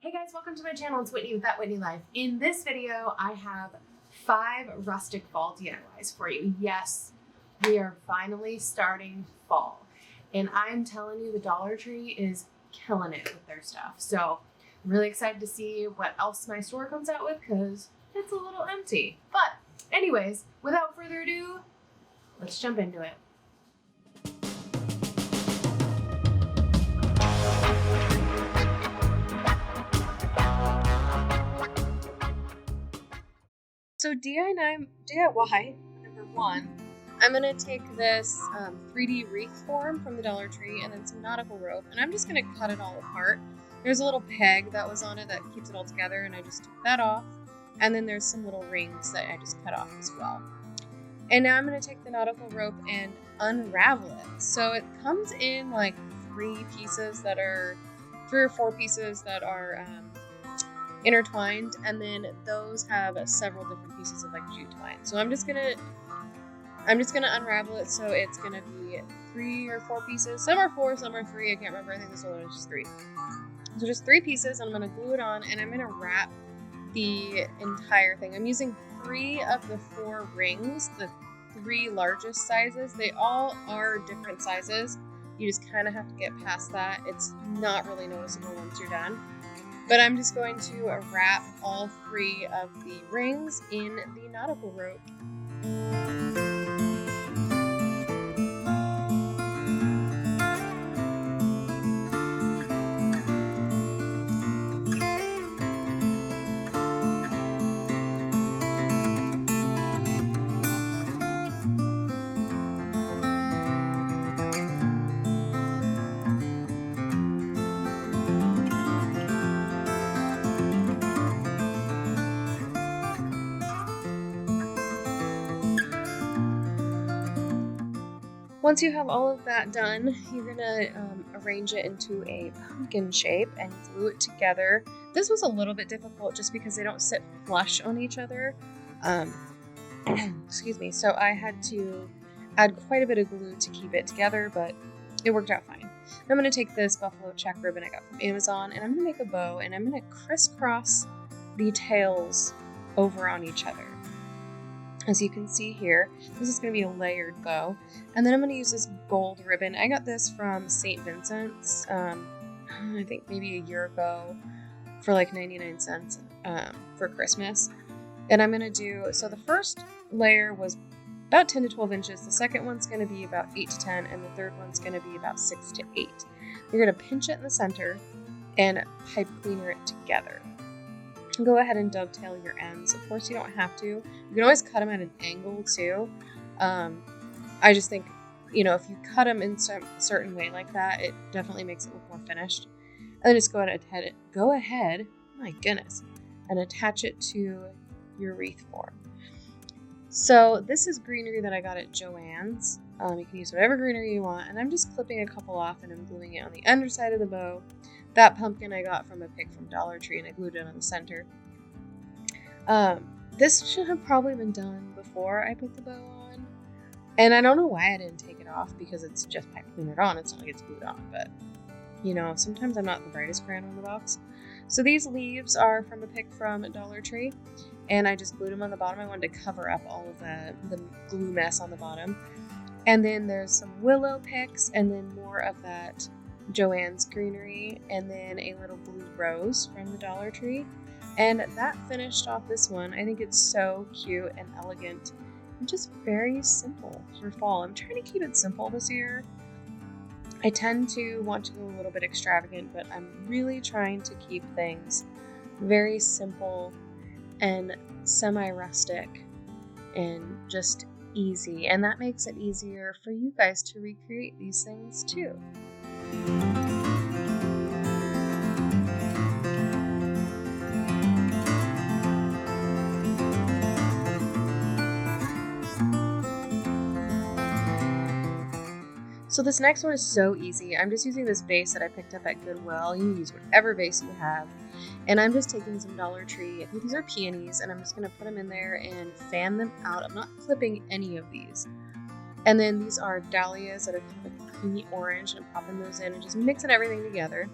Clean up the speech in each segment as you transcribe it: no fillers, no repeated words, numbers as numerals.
Hey guys, welcome to my channel. It's Whitney with That Whitney Life. In this video, I have 5 rustic fall DIYs for you. Yes, we are finally starting fall. And I'm telling you, the Dollar Tree is killing it with their stuff. So I'm really excited to see what else my store comes out with because it's a little empty. But anyways, without further ado, let's jump into it. So DIY number 1, I'm going to take this 3D wreath form from the Dollar Tree and then some nautical rope, and I'm just going to cut it all apart. There's a little peg that was on it that keeps it all together, and I just took that off. And then there's some little rings that I just cut off as well. And now I'm going to take the nautical rope and unravel it. So it comes in like 3 or 4 pieces that are intertwined, and then those have several different pieces of like jute twine. So I'm just gonna unravel it. So it's gonna be 3 or 4 pieces. Some are 4, some are 3. I can't remember. I think this one is just 3. So just 3 pieces. I'm gonna glue it on, and I'm gonna wrap the entire thing. I'm using 3 of the 4 rings, the 3 largest sizes. They all are different sizes. You just kind of have to get past that. It's not really noticeable once you're done. But I'm just going to wrap all 3 of the rings in the nautical rope. Once you have all of that done, you're gonna arrange it into a pumpkin shape and glue it together. This was a little bit difficult just because they don't sit flush on each other. Excuse me. So I had to add quite a bit of glue to keep it together, but it worked out fine. I'm gonna take this buffalo check ribbon I got from Amazon, and I'm gonna make a bow, and I'm gonna crisscross the tails over on each other. As you can see here, this is going to be a layered bow. And then I'm going to use this gold ribbon. I got this from St. Vincent's, I think maybe a year ago, for like 99 cents for Christmas. And I'm going to do, so the first layer was about 10 to 12 inches. The second one's going to be about 8 to 10. And the third one's going to be about 6 to 8. You're going to pinch it in the center and pipe cleaner it together. Go ahead and dovetail your ends. Of course, you don't have to. You can always cut them at an angle too. I just think, if you cut them in some certain way like that, it definitely makes it look more finished. And then just go ahead, my goodness, and attach it to your wreath form. So this is greenery that I got at Joann's. You can use whatever greenery you want, and I'm just clipping a couple off and I'm gluing it on the underside of the bow. That pumpkin I got from a pick from Dollar Tree, and I glued it on the center. This should have probably been done before I put the bow on. And I don't know why I didn't take it off, because it's just pipe cleanered on. It's not like it's glued on, but sometimes I'm not the brightest crayon on the box. So these leaves are from a pick from Dollar Tree, and I just glued them on the bottom. I wanted to cover up all of the glue mess on the bottom. And then there's some willow picks, and then more of that Joann's greenery, and then a little blue rose from the Dollar Tree. And that finished off this one. I think it's so cute and elegant and just very simple for fall. I'm trying to keep it simple this year. I tend to want to go a little bit extravagant, but I'm really trying to keep things very simple and semi-rustic and just easy. And that makes it easier for you guys to recreate these things too. So this next one is so easy. I'm just using this vase that I picked up at Goodwill. You can use whatever vase you have. And I'm just taking some Dollar Tree, I think these are peonies, and I'm just going to put them in there and fan them out. I'm not clipping any of these. And then these are dahlias that are kind of creamy orange, and I'm popping those in and just mixing everything together.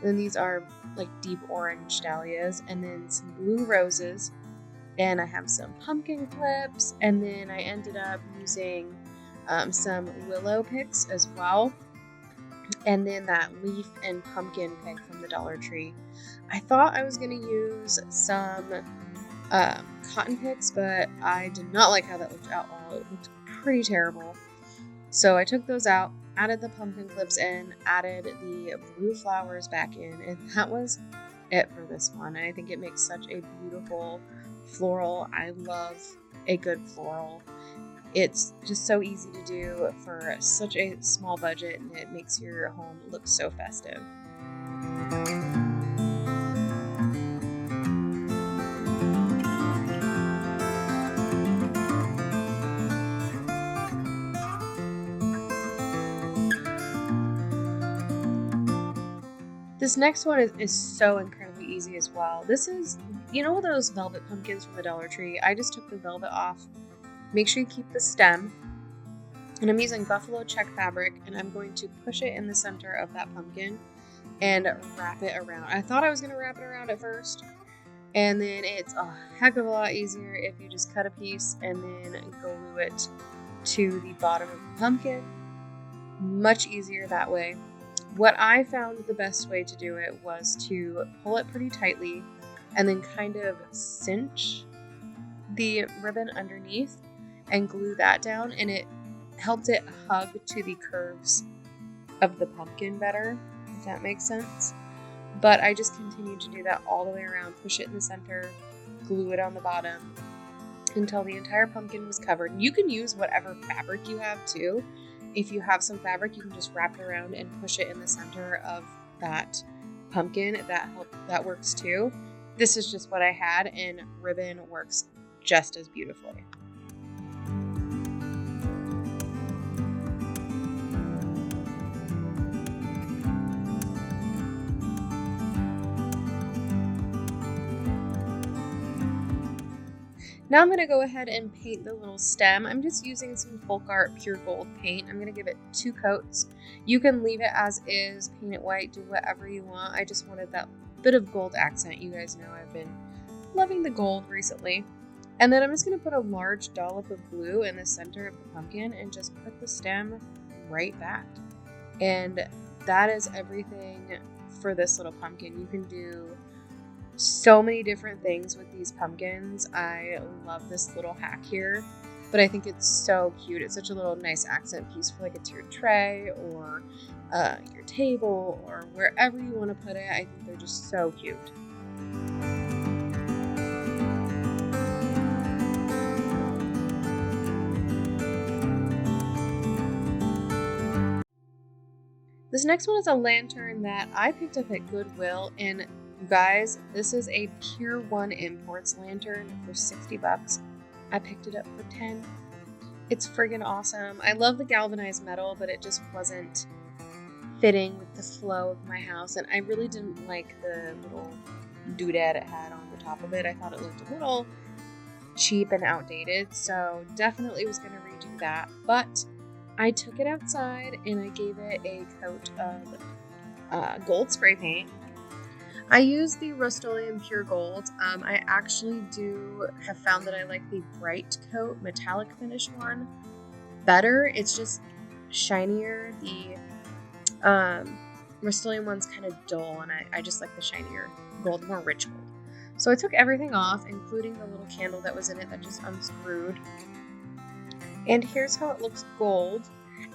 Then these are like deep orange dahlias, and then some blue roses, and I have some pumpkin clips, and then I ended up using some willow picks as well, and then that leaf and pumpkin pick from the Dollar Tree. I thought I was going to use some cotton picks, but I did not like how that looked at all. It looked pretty terrible. So I took those out, added the pumpkin clips in, added the blue flowers back in, and that was it for this one. And I think it makes such a beautiful floral. I love a good floral. It's just so easy to do for such a small budget, and it makes your home look so festive. This next one is so incredibly easy as well. This is, you know those velvet pumpkins from the Dollar Tree? I just took the velvet off. Make sure you keep the stem. And I'm using buffalo check fabric, and I'm going to push it in the center of that pumpkin and wrap it around. I thought I was going to wrap it around at first, and then it's a heck of a lot easier if you just cut a piece and then glue it to the bottom of the pumpkin. Much easier that way. What I found the best way to do it was to pull it pretty tightly and then kind of cinch the ribbon underneath and glue that down, and it helped it hug to the curves of the pumpkin better, if that makes sense. But I just continued to do that all the way around, push it in the center, glue it on the bottom until the entire pumpkin was covered. You can use whatever fabric you have too. If you have some fabric, you can just wrap it around and push it in the center of that pumpkin. That works too. This is just what I had, and ribbon works just as beautifully. Now I'm going to go ahead and paint the little stem. I'm just using some Folk Art Pure Gold paint. I'm going to give it 2 coats. You can leave it as is, paint it white, do whatever you want. I just wanted that bit of gold accent. You guys know I've been loving the gold recently. And then I'm just going to put a large dollop of glue in the center of the pumpkin and just put the stem right back. And that is everything for this little pumpkin. You can do so many different things with these pumpkins. I love this little hack here, but I think it's so cute. It's such a little nice accent piece for like a tiered tray or your table or wherever you want to put it. I think they're just so cute. This next one is a lantern that I picked up at Goodwill, and you guys, this is a Pier 1 Imports lantern for $60. I picked it up for $10. It's friggin' awesome. I love the galvanized metal, but it just wasn't fitting with the flow of my house, and I really didn't like the little doodad it had on the top of it. I thought it looked a little cheap and outdated, so definitely was going to redo that. But I took it outside and I gave it a coat of gold spray paint. I use the Rust-Oleum Pure Gold. I actually have found that I like the bright coat metallic finish one better. It's just shinier. The Rust-Oleum one's kind of dull, and I just like the shinier gold, more rich gold. So I took everything off, including the little candle that was in it that just unscrewed. And here's how it looks gold.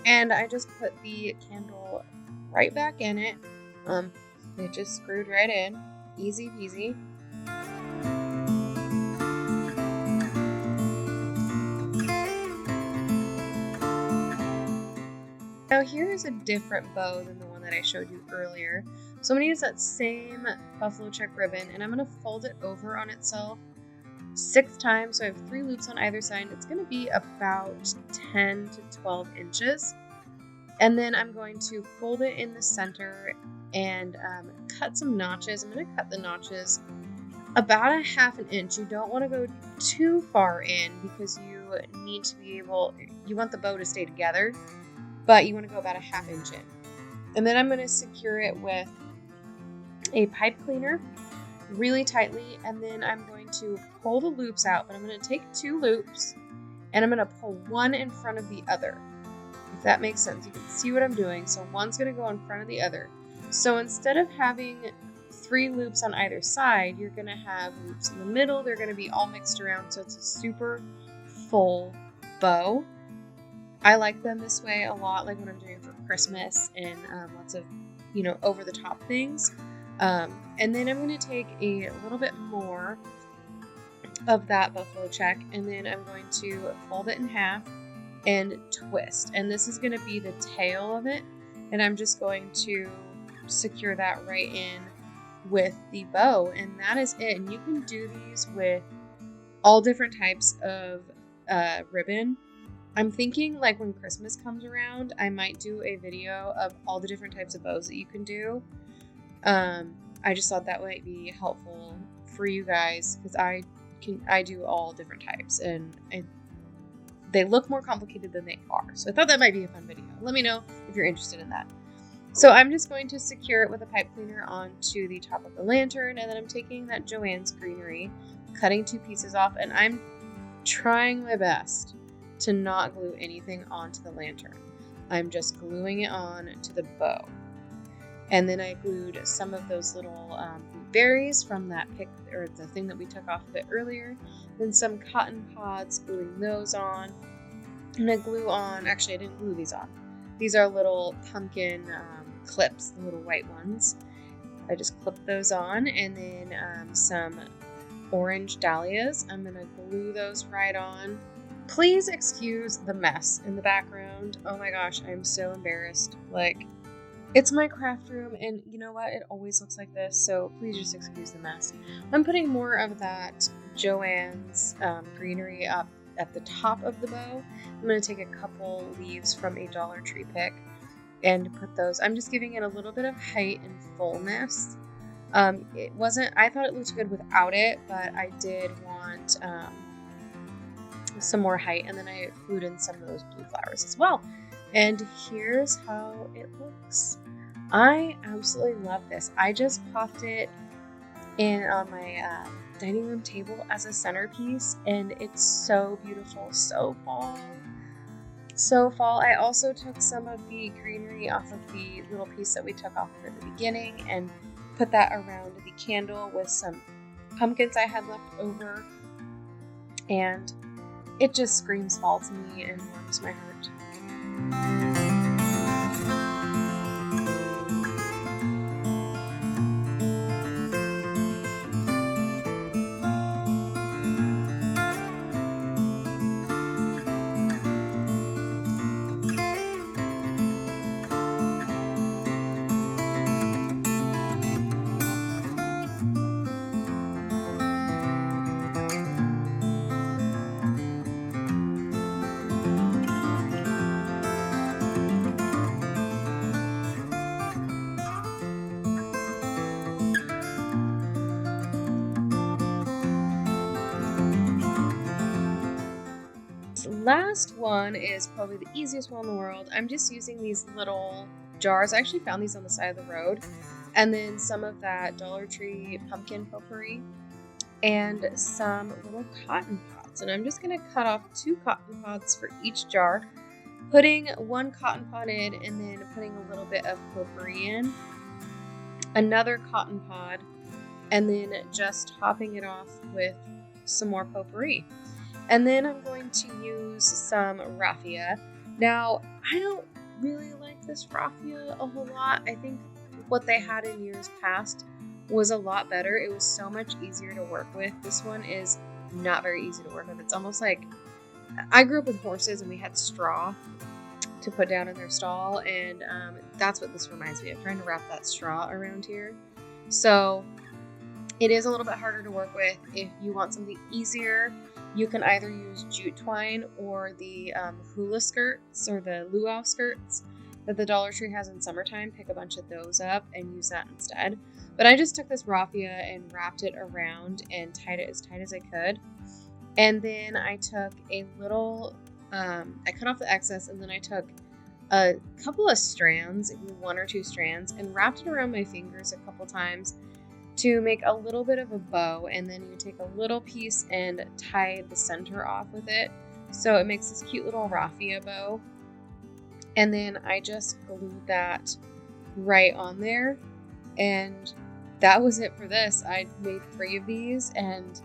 And I just put the candle right back in it. It just screwed right in. Easy peasy. Now here is a different bow than the one that I showed you earlier. So I'm going to use that same buffalo check ribbon, and I'm going to fold it over on itself 6 times. So I have 3 loops on either side. It's going to be about 10 to 12 inches. And then I'm going to fold it in the center and cut some notches. I'm going to cut the notches about a 1/2 inch. You don't want to go too far in because you need to be able, you want the bow to stay together, but you want to go about a 1/2 inch in. And then I'm going to secure it with a pipe cleaner really tightly, and then I'm going to pull the loops out, but I'm going to take 2 loops and I'm going to pull one in front of the other. If that makes sense, you can see what I'm doing. So one's going to go in front of the other. So instead of having 3 loops on either side, you're going to have loops in the middle. They're going to be all mixed around, so it's a super full bow. I like them this way a lot, like when I'm doing for Christmas and lots of, over the top things. And then I'm going to take a little bit more of that buffalo check, and then I'm going to fold it in half and twist. And this is going to be the tail of it, and I'm just going to secure that right in with the bow, and that is it. And you can do these with all different types of ribbon. I'm thinking like when Christmas comes around, I might do a video of all the different types of bows that you can do. I just thought that might be helpful for you guys, because I do all different types, and they look more complicated than they are. So I thought that might be a fun video. Let me know if you're interested in that. So I'm just going to secure it with a pipe cleaner onto the top of the lantern, and then I'm taking that Joann's greenery, cutting 2 pieces off, and I'm trying my best to not glue anything onto the lantern. I'm just gluing it on to the bow. And then I glued some of those little berries from that pick, or the thing that we took off of it earlier. Then some cotton pods, gluing those on. And I glue on, actually I didn't glue these on. These are little pumpkin clips, the little white ones. I just clipped those on, and then some orange dahlias. I'm gonna glue those right on. Please excuse the mess in the background. Oh my gosh, I'm so embarrassed. Like, it's my craft room, and you know what? It always looks like this, so please just excuse the mess. I'm putting more of that Joann's greenery up at the top of the bow. I'm going to take a couple leaves from a Dollar Tree pick and put those. I'm just giving it a little bit of height and fullness. It wasn't, I thought it looked good without it, but I did want some more height, and then I glued in some of those blue flowers as well. And here's how it looks. I absolutely love this. I just popped it in on my dining room table as a centerpiece, and it's so beautiful, so fall. So fall. I also took some of the greenery off of the little piece that we took off of at the beginning and put that around the candle with some pumpkins I had left over, and it just screams fall to me and warms my heart. Last one is probably the easiest one in the world. I'm just using these little jars. I actually found these on the side of the road, and then some of that Dollar Tree pumpkin potpourri and some little cotton pods. And I'm just going to cut off 2 cotton pods for each jar, putting 1 cotton pod in, and then putting a little bit of potpourri in, another cotton pod, and then just topping it off with some more potpourri. And then I'm going to use some raffia. Now, I don't really like this raffia a whole lot. I think what they had in years past was a lot better. It was so much easier to work with. This one is not very easy to work with. It's almost like, I grew up with horses and we had straw to put down in their stall, and that's what this reminds me of, trying to wrap that straw around here. So it is a little bit harder to work with. If you want something easier, you can either use jute twine or the hula skirts or the luau skirts that the Dollar Tree has in summertime. Pick a bunch of those up and use that instead. But I just took this raffia and wrapped it around and tied it as tight as I could. And then I took a little, I cut off the excess, and then I took a couple of strands, one or two strands, and wrapped it around my fingers a couple times to make a little bit of a bow. And then you take a little piece and tie the center off with it, so it makes this cute little raffia bow. And then I just glued that right on there, and that was it for this. I made 3 of these, and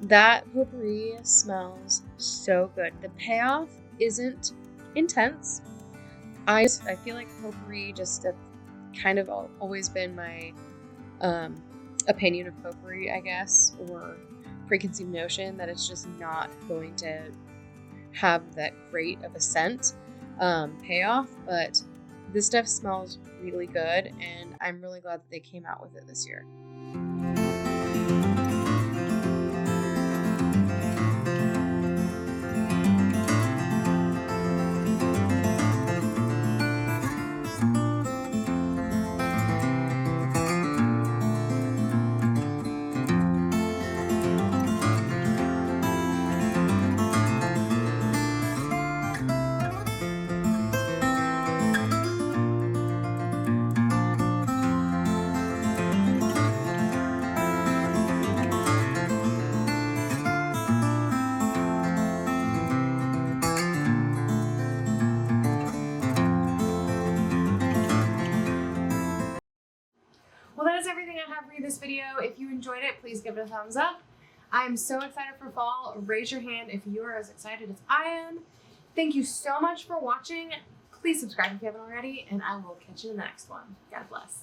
that potpourri smells so good. The payoff isn't intense. I feel like potpourri just kind of always been my opinion of potpourri, I guess, or preconceived notion that it's just not going to have that great of a scent payoff, but this stuff smells really good, and I'm really glad that they came out with it this year. Well, that is everything I have for you this video. If you enjoyed it, please give it a thumbs up. I'm so excited for fall. Raise your hand if you are as excited as I am. Thank you so much for watching. Please subscribe if you haven't already, and I will catch you in the next one. God bless.